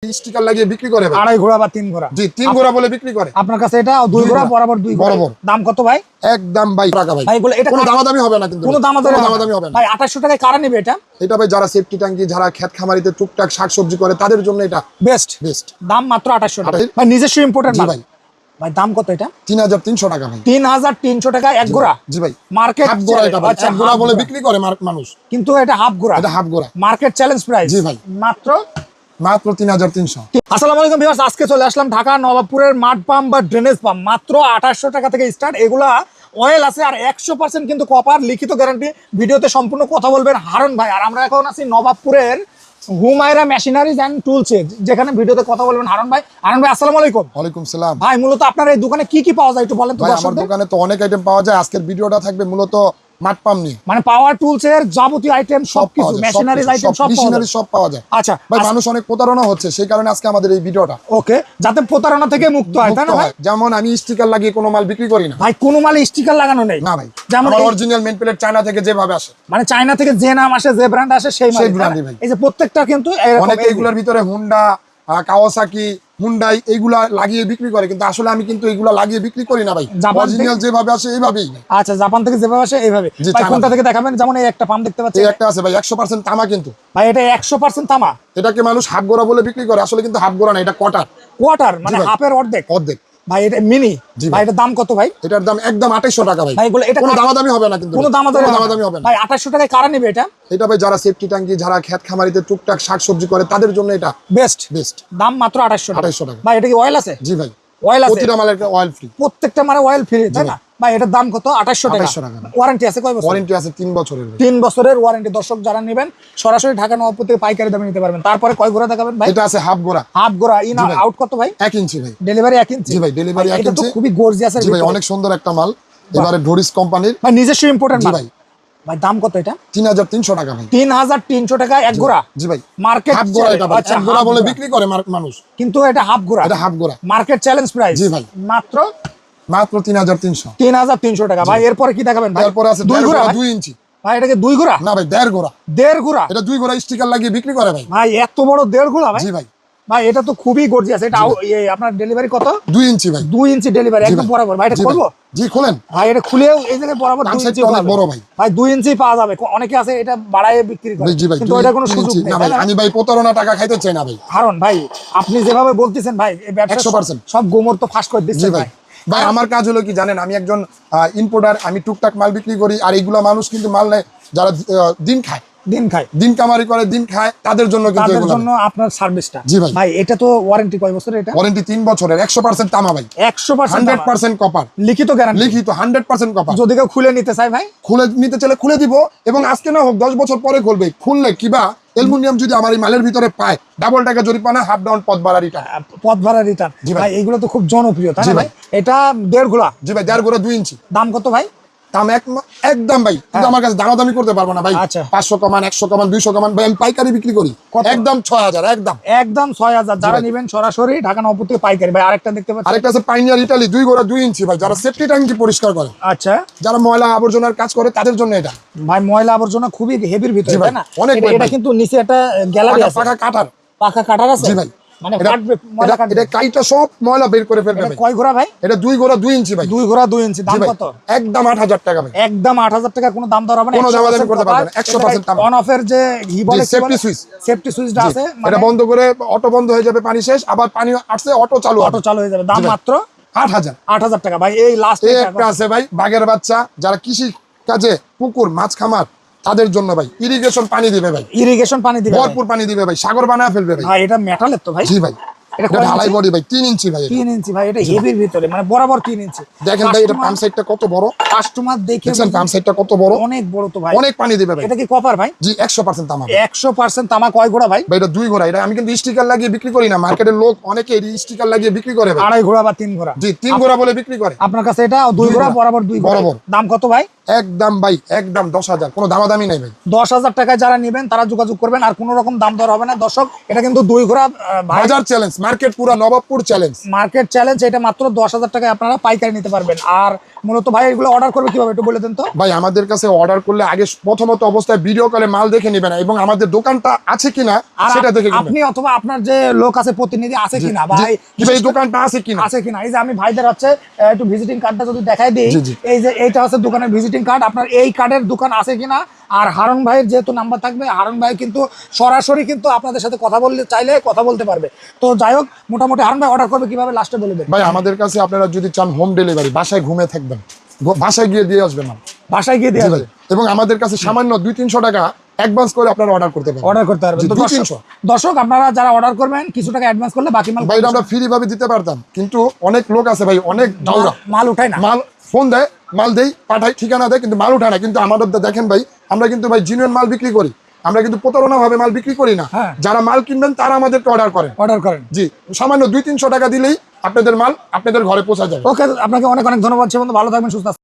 Sticker লাগিয়ে বিক্রি করে ভাই। আড়াই ঘোড়া বা তিন ঘোড়া। জি, তিন ঘোড়া বলে বিক্রি করে। আপনার কাছে এটা দুই ঘোড়া বরাবর দুই ঘোড়া। দাম কত ভাই? একদম ভাই টাকা ভাই। ভাই এগুলো এটা কোনো দামাদামি হবে না কিন্তু। কোনো দামাদামি হবে না। ভাই 2800 টাকায় কারা নেবে এটা? এটা ভাই যারা সেফটি ট্যাঙ্কি, যারা ক্ষেত খামারিতে টুকটাক শাকসবজি করে তাদের জন্য এটা বেস্ট। দাম মাত্র 2800 টাকা। ভাই নিজস্ব ইম্পোর্টেড মাল। ভাই ভাই দাম কত এটা? 3300 টাকা ভাই। 3300 টাকা এক ঘোড়া। জি ভাই। মার্কেট হাফ ঘোড়া এটা ভাই। এক ঘোড়া বলে বিক্রি করে মানুষ। কিন্তু এটা হাফ ঘোড়া। এটা হাফ ঘোড়া। Market challenge price. জি ভাই। মাত্র 3300। আসসালামু আলাইকুম ভিউয়ার্স, আজকে চলে আসলাম ঢাকা নবাবপুরের মাড পাম্প বা ড্রেনেজ পাম্প। মাত্র 2800 টাকা থেকে স্টার্ট। এগুলা অয়েল আছে আর 100% কিন্তু কপার, লিখিত গ্যারান্টি। ভিডিওতে সম্পূর্ণ কথা বলবেন হারুন ভাই। আর আমরা এখন আছি নবাবপুরের হুমায়রা মেশিনারিজ এন্ড টুলস, যেখানে ভিডিওতে কথা বলবেন হারুন ভাই। হারুন ভাই আসসালামু আলাইকুম। ওয়ালাইকুম সালাম। ভাই মূলত আপনার এই দোকানে কি কি পাওয়া যায় একটু বলেন তো। ভাই আমার দোকানে তো অনেক আইটেম পাওয়া যায়। আজকের ভিডিওটা থাকবে মূলত মাড পাম্প নিয়ে, মানে পাওয়ার টুলস এর যাবতীয় আইটেম সবকিছু, মেশিনারিজ আইটেম সব পাওয়া যায়। আচ্ছা ভাই, মানুষ অনেক প্রতারণা হচ্ছে, সেই কারণে আজকে আমাদের এই ভিডিওটা। ওকে, যাতে প্রতারণা থেকে মুক্ত হয়, তাই না ভাই? যেমন আমি স্টিকার লাগিয়ে কোনো মাল বিক্রি করি না ভাই। কোনো মালে স্টিকার লাগানো নেই না ভাই। যেমন অরিজিনাল মেন প্লেট চায়না থেকে যেভাবে আসে, মানে চায়না থেকে যে নাম আসে, যে ব্র্যান্ড আসে, সেই ব্র্যান্ডই ভাই। এই যে প্রত্যেকটা কিন্তু অনেক এইগুলোর ভিতরে হুন্ডা, কাওয়াসাকি, হুন্ডাই এইগুলা লাগিয়ে বিক্রি করে, কিন্তু আসলে আমি কিন্তু এইগুলা লাগিয়ে বিক্রি করি না ভাই। অরিজিনাল যেভাবে আসে এইভাবেই। আচ্ছা, জাপান থেকে যেভাবে আসে এইভাবে। ভাই কোনটা থেকে দেখাবেন? যেমন এই একটা পাম্প দেখতে পাচ্ছি, এই একটা আছে ভাই 100% তামা। কিন্তু ভাই এটা 100% তামা। এটাকে মানুষ হাফ গোড়া বলে বিক্রি করে, আসলে কিন্তু হাফ গোড়া না, এটা কোয়ার্টার, মানে হাফের অর্ধেক। ভাই এটা মিনি। ভাই এটার দাম কত ভাই? এটার দাম একদম 2800 টাকা ভাই। ভাই এগুলো এটা কোনো দামাদামি হবে না কিন্তু। কোনো দামাদামি হবে না ভাই। 2800 টাকায় কারা নেবে এটা? এটা ভাই যারা সেফটি ট্যাঙ্কি, যারা ক্ষেত খামারিতে টুকটাক শাকসবজি করে তাদের জন্য এটা বেস্ট। দাম মাত্র 2800 টাকা। ভাই এটা কি অয়েল আছে? জি ভাই, অয়েল আছে। প্রতিটা মালের অয়েল ফ্রি। প্রত্যেকটা মানে অয়েল ফ্রি, তাই না ভাই? এটার দাম কত? 2800 টাকা। ওয়ারেন্টি আছে কয় বছর? ওয়ারেন্টি আছে 3 বছরের। 3 বছরের ওয়ারেন্টি। দর্শক যারা নেবেন সরাসরি ঢাকা নবাবপুর থেকে পাইকারি দামে নিতে পারবেন। তারপরে কয় ঘোড়া দেখাবেন ভাই? এটা আছে হাফ গোড়া। হাফ গোড়া ইন আউট কত ভাই? 1 ইঞ্চি ভাই। ডেলিভারি 1 ইঞ্চি। জি ভাই, ডেলিভারি 1 ইঞ্চি। এটা তো খুবই গর্জিয়াস। জি ভাই, অনেক সুন্দর একটা মাল। এবারে ডোরিস কোম্পানির ভাই, নিজস্ব ইম্পোর্টেড মাল। ভাই। ভাই দাম কত এটা? 3300 টাকা ভাই। 3300 টাকা এক গোড়া। জি ভাই। মার্কেট হাফ গোড়া এটা ভাই। এক গোড়া বলে বিক্রি করে মানুষ, কিন্তু এটা হাফ গোড়া। এটা হাফ গোড়া। Market challenge price. জি ভাই। মাত্র 3300 টাকা। ভাই এরপরে কি দেখাবেন ভাই? এরপরে আছে 2 গোড়া 2 ইঞ্চি। ভাই এটা কি 2 গোড়া? না ভাই, 1.5 গোড়া। 1.5 গোড়া। এটা 2 গোড়া স্টিকার লাগিয়ে বিক্রি করে ভাই। ভাই এত বড় 1.5 গোড়া ভাই? জি ভাই। ভাই এটা তো খুবই গর্জিয়াস। এটা আপনার ডেলিভারি কত? 2 ইঞ্চি ভাই। 2 ইঞ্চি ডেলিভারি একদম বরাবর। ভাই এটা খুলবো? জি খুলেন ভাই। এটা খুলেও এই জায়গায় বরাবর 2 ইঞ্চি অনেক বড় ভাই। ভাই 2 ইঞ্চি পাওয়া যাবে। অনেকে আছে এটা বাড়ায়ে বিক্রি করে, কিন্তু এটা কোনো সুযোগ নেই ভাই। আমি ভাই প্রতারণা টাকা খাইতে চাই না ভাই। কারণ ভাই আপনি যেভাবে বলতেছেন ভাই, এই ব্যবসা 100% সব গোমর তো ফাঁস করে দিচ্ছেন ভাই। ভাই আমার কাজ হলো কি জানেন, আমি একজন ইম্পোর্টার। আমি টুকটাক মাল বিক্রি করি, আর এইগুলা মানুষ কিন্তু মাল নেয় যারা দিন কামারি করে, দিন খায়, তাদের জন্য কিন্তু তাদের জন্য আপনার সার্ভিসটা। জি ভাই। ভাই এটা তো ওয়ারেন্টি কয় বছরের? এটা ওয়ারেন্টি 3 বছরের। 100% তামা ভাই। 100% কপার। লিখিত গ্যারান্টি। লিখিত 100% কপার। যদি কেউ খুলে নিতে চায় ভাই, খুলে নিতে চাইলে খুলে দিব, এবং আজকে না হোক 10 বছর পরে খুলবে। খুললে কিবা অ্যালুমিনিয়াম যদি আমার এই মালের ভিতরে পায়, ডাবল টাকা জরিমানা, হাফ ডাউন পথ ভাড়া রিটার্ন। ভাই এগুলো তো খুব জনপ্রিয়, তাই না ভাই? এটা 1.5 গোড়া। জি ভাই, 1.5 গোড়া 2 ইঞ্চি। দাম কত ভাই? দাম একদম ভাই, কিন্তু আমার কাছে দামাদামি করতে পারবো না ভাই। 500 কমান, 100 কমান, 200 কমান ভাই। আমি পাইকারি বিক্রি করি একদম 6000। একদম 6000। যারা নেবেন সরাসরি ঢাকা নবাবপুর থেকে পাইকারি। ভাই আরেকটা দেখতে পাচ্ছেন, আরেকটা আছে পাইনিয়ার ইটালি 2 গোড়া 2 ইঞ্চি ভাই। যারা সেফটি ট্যাঙ্কি পরিষ্কার করে, আচ্ছা, যারা ময়লা আবর্জনার কাজ করে তাদের জন্য এটা ভাই। ময়লা আবর্জনা খুবই হেভির ভিতরে, তাই না? অনেক। এটা কিন্তু নিচে একটা গ্যালারি আছে, পাকা কাটার আছে। জি ভাই। মানে কাটবে, ময়লা কাটবে। এটা কাইটা সব ময়লা বের করে ফেলবে ভাই। কয় ঘোড়া ভাই? এটা 2 গোড়া 2 ইঞ্চি ভাই। 2 ঘোড়া 2 ইঞ্চি। দাম কত? একদম 8000 টাকা ভাই। একদম 8000 টাকা। কোনো দাম দর হবে না, কোনো দামাদামি করতে পারবেন না। 100% তামা। অন অফের যে সেফটি সুইচটা আছে, এটা বন্ধ করে অটো বন্ধ হয়ে যাবে, পানি শেষ, আবার পানি আসছে, অটো চালু হয়ে যাবে। দাম মাত্র 8000 টাকা ভাই। এই লাস্ট একটা আছে ভাই বাঘের বাচ্চা, যারা কৃষি কাজে পুকুর মাছ খামার তাদের জন্য ভাই। ইরিগেশন পানি দিবে ভাই, ভরপুর পানি দিবে ভাই, সাগর বানায় ফেলবে ভাই। ভাই এটা মেটালের তো ভাই? জি ভাই। এটা ঢালাই বডি ভাই, 3 ইঞ্চি ভাই। 3 ইঞ্চি ভাই। এটা হেভির ভিতরে, মানে বরাবর 3 ইঞ্চি। দেখেন ভাই, এটা পাম্প সাইডটা কত বড়। কাস্টমার দেখে পাম্প সাইডটা কত বড়, অনেক বড় তো ভাই। অনেক পানি দিবে ভাই। এটা কি কপার ভাই? জি 100% তামা। 100% তামা। কয় ঘোড়া ভাই? ভাই এটা 2 ঘোড়া। এটা আমি কিন্তু স্টিকার লাগিয়ে বিক্রি করি না। মার্কেটের লোক অনেকে এই স্টিকার লাগিয়ে বিক্রি করে ভাই। আড়াই ঘোড়া বা 3 ঘোড়া। জি 3 ঘোড়া বলে বিক্রি করে। আপনার কাছে এটা 2 ঘোড়া বরাবর 2 ঘোড়া। দাম কত ভাই? একদম ভাই, একদম 10000। কোনো দামাদামি নাই ভাই। 10000 টাকায় যারা নেবেন তারা যোগাযোগ করবেন, আর কোনো রকম দাম দর হবে না। দর্শক এটা কিন্তু 2 ঘোড়া বাজার চ্যালেঞ্জ, মার্কেট পুরো নবাবপুর চ্যালেঞ্জ। মার্কেট চ্যালেঞ্জ, এটা মাত্র 10,000 টাকায় আপনারা পাইকারি নিতে পারবেন। আর মূলত ভাই এগুলো অর্ডার করবে কিভাবে একটু বলে দেন তো। ভাই আমাদের কাছে অর্ডার করলে আগে প্রথমত অবস্থায় ভিডিও কলে মাল দেখে নেবেন এবং আমাদের দোকানটা আছে কিনা আর সেটা দেখে নেবেন। আপনি অথবা আপনার যে লোক আছে প্রতিনিধি আছে কিনা ভাই, কি ভাই এই দোকানটা আছে কিনা। আছে কিনা। এই যে আমি ভাইদের হচ্ছে একটু ভিজিটিং কার্ডটা যদি দেখাই দিই, জি, জি। এই যে এইটা হচ্ছে দোকানের ভিজিটিং কার্ড, আপনার এই কার্ডের দোকান আছে কিনা। আর হারুন ভাইয়ের যেহেতু নাম্বার থাকবে, হারুন ভাই কিন্তু সরাসরি কিন্তু আপনাদের সাথে কথা বলতে চাইলে কথা বলতে পারবে। তো যাই হোক, মোটামুটি হারুন ভাই অর্ডার করবে কিভাবে লাস্টে বলে দেন। ভাই আমাদের কাছে আপনারা যদি চান হোম ডেলিভারি, বাসায় ঘুমে থাকবেন, বাসায় গিয়ে দিয়ে আসবেন না, বাসায় গিয়ে দিয়ে আসবে। এবং আমাদের কাছে সামান্য 200-300 টাকা অ্যাডভান্স করে আপনারা অর্ডার করতে পারেন। অর্ডার করতে পারবেন। জি, তো 200-300 দর্শক আপনারা যারা অর্ডার করবেন কিছু টাকা অ্যাডভান্স করলে বাকি মাল ভাই এটা আমরা ফ্রি ভাবে দিতে পারতাম, কিন্তু অনেক লোক আছে ভাই, অনেক দাউরা মাল উঠায় না। মাল ফোন দেয়, মাল দেই, পাঠাই, ঠিকানা দেয়, কিন্তু মাল উঠায় না। কিন্তু আমাদের দেখেন ভাই, আমরা কিন্তু ভাই জেনুইন মাল বিক্রি করি, আমরা কিন্তু প্রতারণা ভাবে মাল বিক্রি করি না। হ্যাঁ। যারা মাল কিনবেন তারা আমাদেরকে অর্ডার করেন। অর্ডার করেন। জি, সামান্য 200-300 টাকা দিলেই আপনাদের মাল আপনাদের ঘরে পৌঁছা যাবে। ওকে, আপনাকে অনেক অনেক ধন্যবাদ। সে বন্ধু ভালো থাকবেন, সুস্থ থাকবেন।